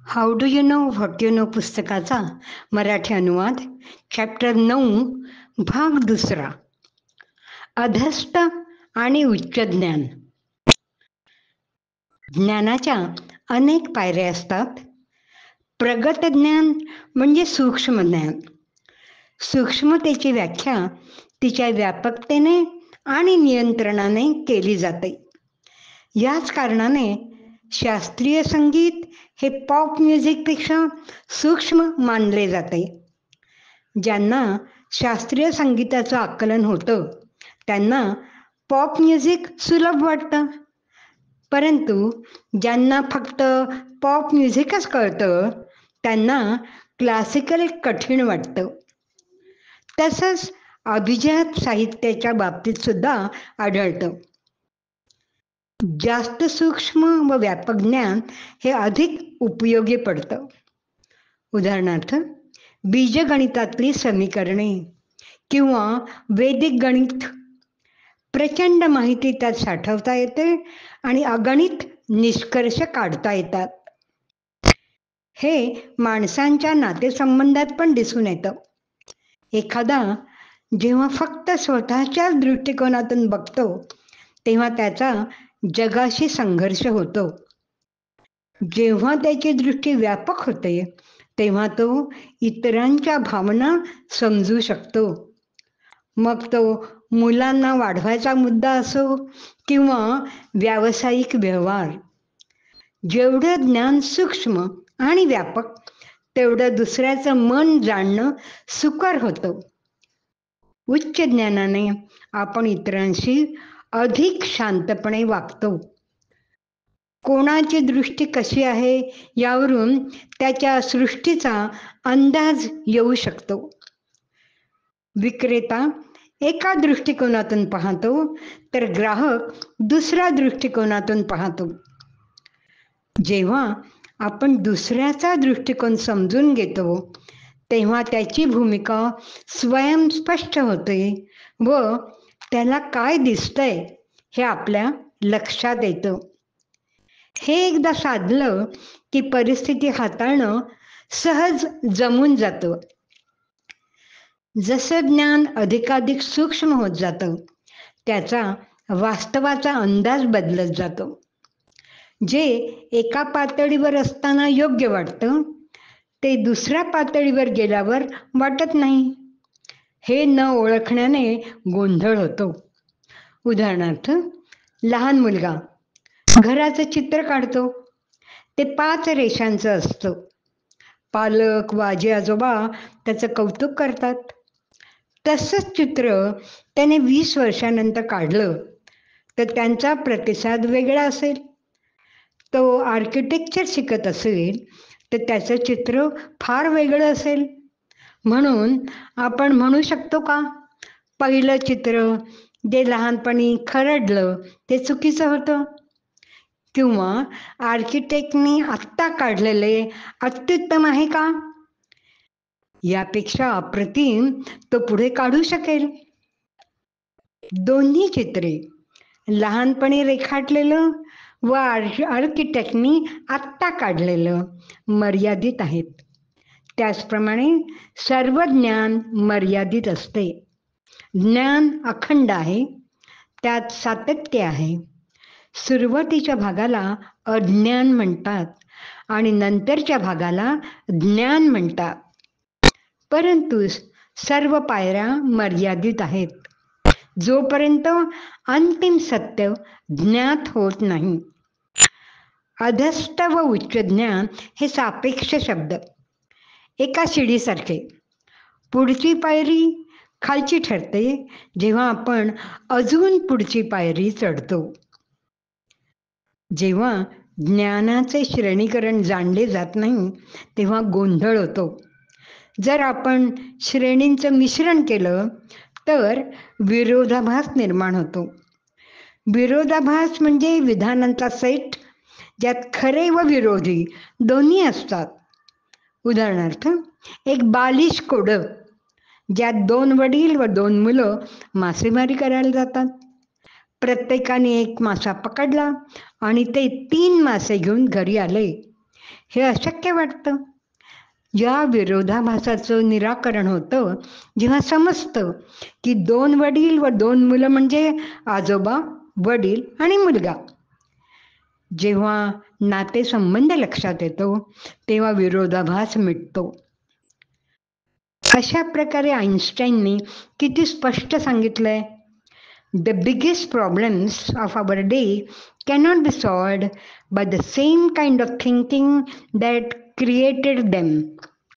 How do you know what you know पुस्तकाचा मराठी अनुवाद chapter 9 भाग 2 अधस्त आणि उच्च ज्ञान. ज्ञानाच्या अनेक पायऱ्या असतात. प्रगत ज्ञान म्हणजे सूक्ष्म ज्ञान. सूक्ष्मतेची व्याख्या तिच्या व्यापकतेने आणि नियंत्रणाने केली जाते. याच कारणाने शास्त्रीय संगीत हे पॉप म्युझिकपेक्षा सूक्ष्म मानले जाते. ज्यांना शास्त्रीय संगीताचं आकलन होतं त्यांना पॉप म्युझिक सुलभ वाटतं, परंतु ज्यांना फक्त पॉप म्युझिकच कळतं त्यांना क्लासिकल कठीण वाटतं. तसंच अभिजात साहित्याच्या बाबतीत सुद्धा आढळतं. जास्त सूक्ष्म व व्यापक ज्ञान हे अधिक उपयोगी पडतं. उदाहरणार्थ, बीजगणितातली समीकरणे किंवा वैदिक गणित. प्रचंड माहिती त्यात साठवता येते आणि अगणित निष्कर्ष काढता येतात. हे माणसांच्या नातेसंबंधात पण दिसून येतं. एखादा जेव्हा फक्त स्वतःच्याच दृष्टिकोनातून बघतो तेव्हा त्याचा जगाशी संघर्ष होतो. जेव्हा त्याची दृष्टी व्यापक होते तेव्हा तो इतरांच्या भावना समजू शकतो. मग तो मुलांना वाढवायचा मुद्दा असो किंवा व्यावसायिक व्यवहार. जेवढं ज्ञान सूक्ष्म आणि व्यापक तेवढं दुसऱ्याचं मन जाणणं सुकर होतं. उच्च ज्ञानाने आपण इतरांशी अधिक शांतपणे वागतो. कोणाची दृष्टी कशी आहे यावरून त्याच्या सृष्टीचा अंदाज येऊ शकतो. विक्रेता एका दृष्टिकोनातून पाहतो तर ग्राहक दुसऱ्या दृष्टिकोनातून पाहतो. जेव्हा आपण दुसऱ्याचा दृष्टिकोन समजून घेतो तेव्हा त्याची भूमिका स्वयं स्पष्ट होते व त्याला काय दिसतंय हे आपल्या लक्षात येतं. हे एकदा साधलं की परिस्थिती हाताळणं सहज जमून जातं. जसं ज्ञान अधिकाधिक सूक्ष्म होत जातं त्याचा वास्तवाचा अंदाज बदलत जातो. जे एका पातळीवर असताना योग्य वाटतं ते दुसऱ्या पातळीवर गेल्यावर वाटत नाही. हे न ओळखण्याने गोंधळ होतो. उदाहरणार्थ, लहान मुलगा घराचं चित्र काढतो. ते 5 रेषांचं असतं. पालक व आजी आजोबा त्याचं कौतुक करतात. तसंच चित्र त्याने 20 वर्षानंतर काढलं तर त्यांचा प्रतिसाद वेगळा असेल. तो आर्किटेक्चर शिकत असेल तर त्याचं चित्र फार वेगळं असेल. म्हणून आपण म्हणू शकतो का, पहिलं चित्र जे लहानपणी खरडलं ते चुकीचं होतं, किंवा आर्किटेक्टनी आत्ता काढलेले अत्युत्तम आहे का? यापेक्षा अप्रतिम तो पुढे काढू शकेल. दोन्ही चित्रे लहानपणी रेखाटलेलं व आर्किटेक्टनी आत्ता काढलेलं मर्यादित आहेत. त्याचप्रमाणे सर्व ज्ञान मर्यादित असते. ज्ञान अखंड आहे, त्यात सातत्य आहे. सुरुवातीच्या भागाला अज्ञान म्हणतात आणि नंतरच्या भागाला ज्ञान म्हणतात. परंतु सर्व पायऱ्या मर्यादित आहेत जोपर्यंत अंतिम सत्य ज्ञात होत नाही. अधस्त व उच्च ज्ञान हे सापेक्ष शब्द. एका शिडीसारखे. पुढची पायरी खालची ठरते जेव्हा आपण अजून पुढची पायरी चढतो. जेव्हा ज्ञानाचे श्रेणीकरण जाणले जात नाही तेव्हा गोंधळ होतो. जर आपण श्रेणींचं मिश्रण केलं तर विरोधाभास निर्माण होतो. विरोधाभास म्हणजे विधानांचा सेट ज्यात खरे व विरोधी दोन्ही असतात. उदाहरणार्थ, एक बालिश कोडं ज्यात 2 वडील व 2 मुलं मासेमारी करायला जातात. प्रत्येकाने एक मासा पकडला आणि ते 3 मासे घेऊन घरी आले. हे अशक्य वाटतं. या विरोधाभासाचं निराकरण होतं जेव्हा समजतं की दोन वडील व दोन मुलं म्हणजे आजोबा, वडील आणि मुलगा. जेव्हा नातेसंबंध लक्षात येतो तेव्हा विरोधाभास मिटतो. अशा प्रकारे आईन्स्टाईननी किती स्पष्ट सांगितलंय, The biggest problems of our day cannot be solved by the same kind of thinking that created them.